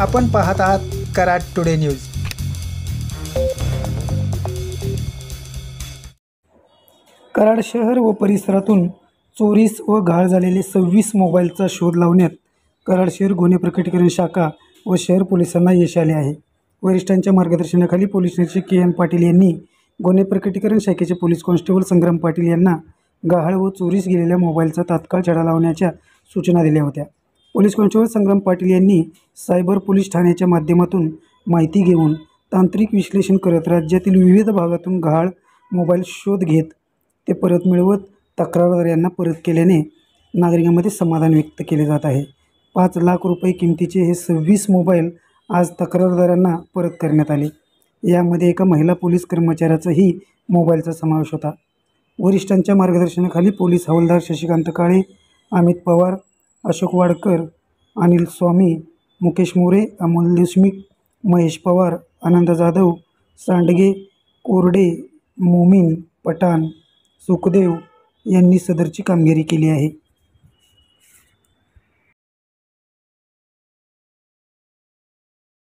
आपण पाहत आहात कराड टुडे न्यूज। कराड शहर व परिसरातून चोरीस व घाळ झालेले 26 मोबाईलचा शोध लावण्यात कराड शहर गुन्हे प्रकटीकरण शाखा व शहर पोलिसांना यश आले आहे। वरिष्ठांच्या मार्गदर्शनाखाली पोलीस निरीक्षक के.एम. पाटील यांनी गुन्हे प्रकटीकरण शाखेचे पोलीस कॉन्स्टेबल संग्राम पाटील यांना गहाळ व चोरीस गेलेल्या मोबाईलचा तात्काळ छडा लावण्याच्या सूचना दिल्या होत्या। पोलीस कॉन्स्टेबल संग्राम पाटील यांनी सायबर पोलीस ठाण्याच्या माध्यमातून माहिती घेऊन तांत्रिक विश्लेषण करत राज्यातील विविध भागातून गहाळ मोबाईल शोध घेत ते परत मिळवत तक्रारदार यांना परत केल्याने नागरिकांमध्ये समाधान व्यक्त केले जात आहे। 5 लाख रुपये किमतीचे हे 26 मोबाईल आज तक्रारदारांना परत करण्यात आले। यामध्ये एका महिला पोलीस कर्मचाऱ्याचाही मोबाईलचा समावेश होता। वरिष्ठांच्या मार्गदर्शनाखाली पोलीस हवालदार शशिकांत काळे, अमित पवार, अशोक वाडकर, अनिल स्वामी, मुकेश मोरे, अमोल देशमुख, महेश पवार, आनंद जाधव, सांडगे, कोरडे, मोमीन, पठाण, सुखदेव यांनी सदरची कामगिरी केली आहे।